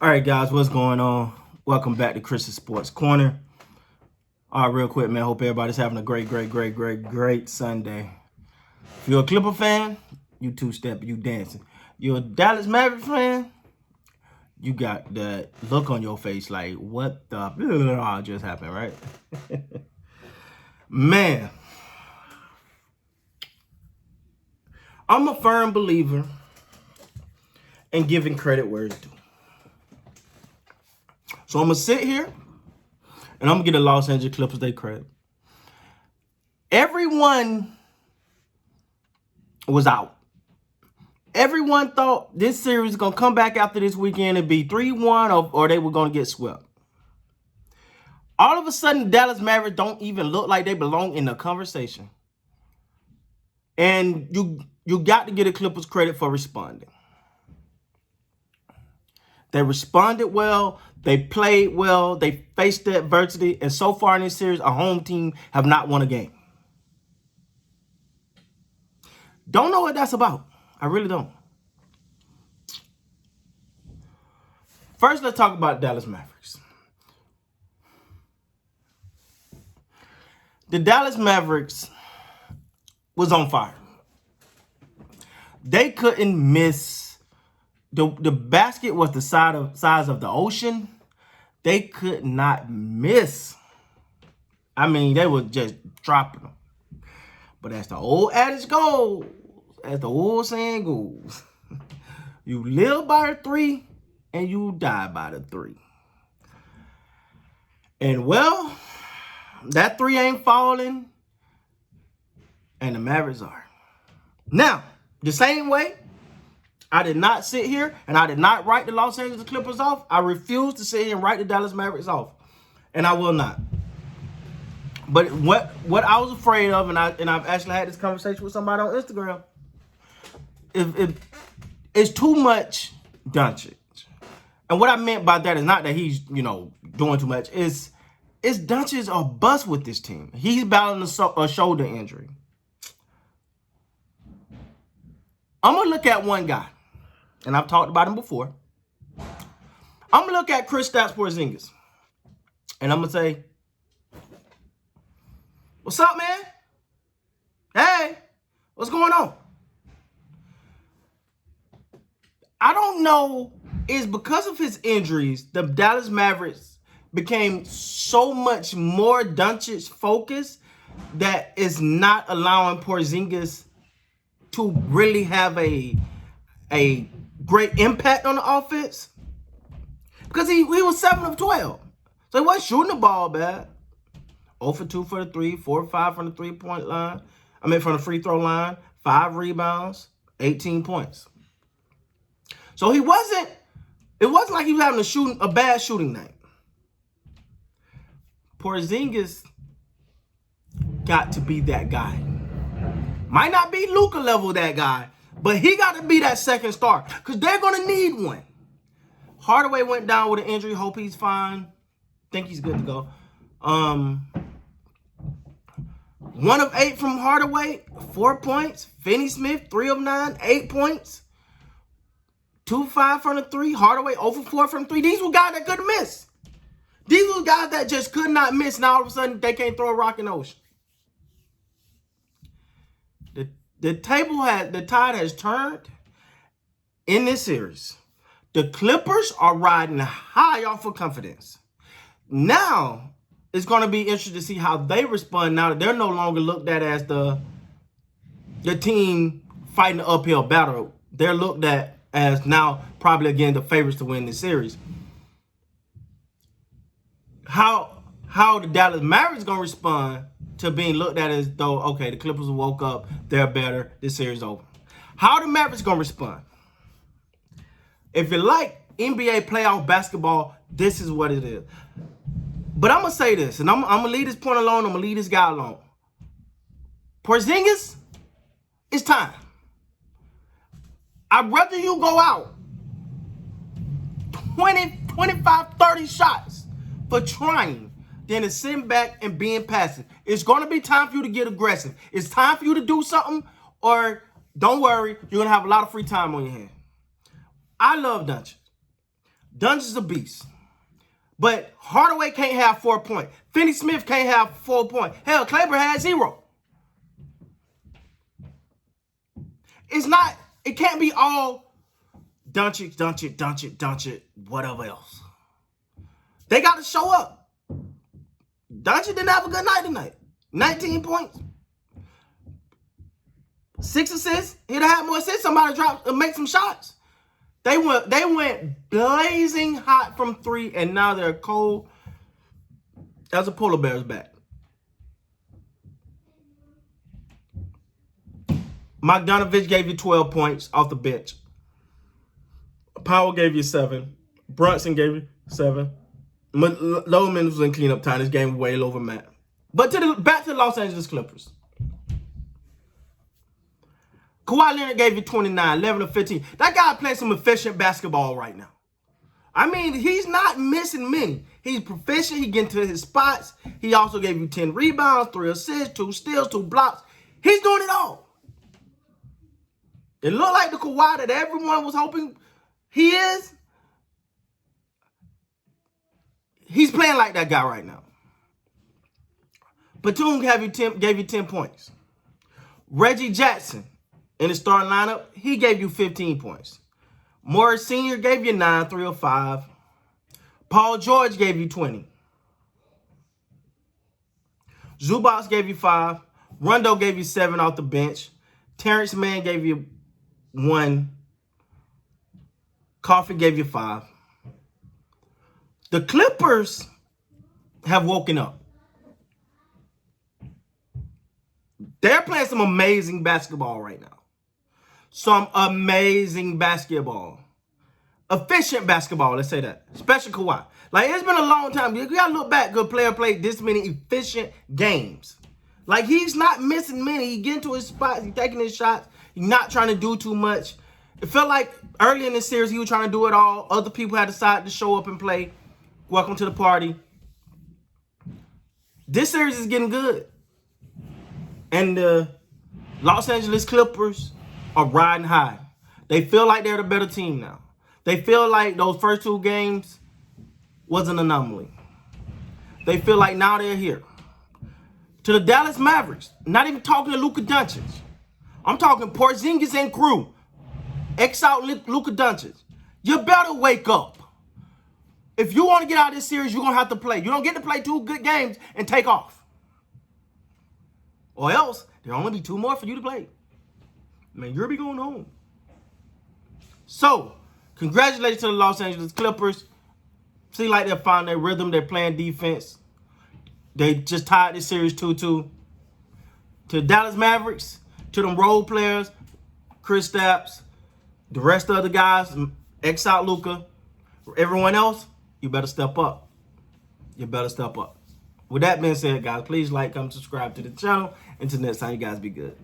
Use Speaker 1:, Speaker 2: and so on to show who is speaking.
Speaker 1: All right, guys, what's going on? Welcome back to Chris's Sports Corner. All right, real quick, man. Hope everybody's having a great Sunday. If you're a Clipper fan, you two-step, you dancing. You're a Dallas Mavericks fan, you got that look on your face like, what the just happened, right? Man, I'm a firm believer in giving credit where it's due. So I'm going to sit here, and I'm going to get the Los Angeles Clippers their credit. Everyone was out. Everyone thought this series was going to come back after this weekend and be 3-1 or they were going to get swept. All of a sudden, Dallas Mavericks don't even look like they belong in the conversation. And you got to give the Clippers credit for responding. They responded well. They played well. They faced the adversity. And so far in this series, a home team have not won a game. Don't know what that's about. I really don't. First, let's talk about Dallas Mavericks. The Dallas Mavericks was on fire. They couldn't miss. The basket was the size of the ocean. They could not miss. I mean, they were just dropping them. But as the old adage goes, as the old saying goes, you live by the 3 and you die by the 3. And well, that 3 ain't falling, and the Mavericks are. Now, the same way, I did not sit here and I did not write the Los Angeles Clippers off. I refuse to sit here and write the Dallas Mavericks off. And I will not. But what I was afraid of, and I've actually had this conversation with somebody on Instagram, it's too much Doncic. And what I meant by that is not that he's, doing too much. It's Doncic or bust with this team. He's battling a shoulder injury. I'm going to look at one guy. And I've talked about him before. I'm going to look at Kristaps Porzingis. And I'm going to say, what's up, man? Hey, what's going on? I don't know. It's because of his injuries, the Dallas Mavericks became so much more Doncic focused that is not allowing Porzingis to really have a great impact on the offense, because he was 7 of 12. So he wasn't shooting the ball bad. 0 for 2 for the 3, 4 for 5 from the 3-point line. From the free throw line, 5 rebounds, 18 points. So it wasn't like he was having a bad shooting night. Porzingis got to be that guy. Might not be Luka level that guy, but he got to be that second star because they're going to need one. Hardaway went down with an injury. Hope he's fine. Think he's good to go. 1 of 8 from Hardaway, 4 points. Finney Smith, 3 of 9, 8 points. 2-5 from the 3. Hardaway 0 for 4 from 3. These were guys that couldn't miss. These were guys that just could not miss. Now all of a sudden they can't throw a rock in the ocean. The tide has turned in this series. The Clippers are riding high off of confidence. Now, it's going to be interesting to see how they respond now that they're no longer looked at as the team fighting the uphill battle. They're looked at as now probably, again, the favorites to win this series. How the Dallas Mavericks going to respond to being looked at as though, okay, the Clippers woke up, they're better, this series is over. How the Mavericks going to respond? If you like NBA playoff basketball, this is what it is. But I'm going to say this, and I'm going to leave this point alone, I'm going to leave this guy alone. Porzingis, it's time. I'd rather you go out 20, 25, 30 shots for trying than to sitting back and being passive. It's going to be time for you to get aggressive. It's time for you to do something, or don't worry, you're going to have a lot of free time on your hands. I love Doncic. Dungeon's a beast. But Hardaway can't have 4 points. Finney Smith can't have 4 points. Hell, Kleber had 0. It can't be all Doncic, whatever else. They got to show up. Doncic didn't have a good night tonight. 19 points. 6 assists. He'd have had more assists. Somebody make some shots. They went blazing hot from 3, and now they're cold as a polar bear's back. Bogdanovich gave you 12 points off the bench. Powell gave you 7. Brunson gave you 7. Loman was in cleanup time. This game was way over Matt. But back to the Los Angeles Clippers. Kawhi Leonard gave you 29, 11 of 15. That guy plays some efficient basketball right now. I mean, he's not missing many. He's proficient. He getting to his spots. He also gave you 10 rebounds, 3 assists, 2 steals, 2 blocks. He's doing it all. It looked like the Kawhi that everyone was hoping he is. He's playing like that guy right now. Batum gave you 10 points. Reggie Jackson, in the starting lineup, he gave you 15 points. Morris Sr. gave you 9, 3 of 5. Paul George gave you 20. Zubac gave you 5. Rondo gave you 7 off the bench. Terrence Mann gave you 1. Coffee gave you 5. The Clippers have woken up. They're playing some amazing basketball right now. Some amazing basketball. Efficient basketball, let's say that. Especially Kawhi. Like, it's been a long time. You got to look back. Good player played this many efficient games. Like, he's not missing many. He getting to his spots. He's taking his shots. He's not trying to do too much. It felt like early in this series, he was trying to do it all. Other people had decided to show up and play. Welcome to the party. This series is getting good. And the Los Angeles Clippers are riding high. They feel like they're the better team now. They feel like those first 2 games was an anomaly. They feel like now they're here. To the Dallas Mavericks, not even talking to Luka Doncic. I'm talking Porzingis and crew. X out Luka Doncic. You better wake up. If you want to get out of this series, you're going to have to play. You don't get to play 2 good games and take off. Or else, there'll only be 2 more for you to play. Man, you'll be going home. So, congratulations to the Los Angeles Clippers. See like they found their rhythm. They're playing defense. They just tied this series 2-2. To the Dallas Mavericks, to them role players, Chris Stapps, the rest of the guys, X out Luka, everyone else, you better step up. You better step up. With that being said, guys, please like, comment, subscribe to the channel. Until next time, you guys be good.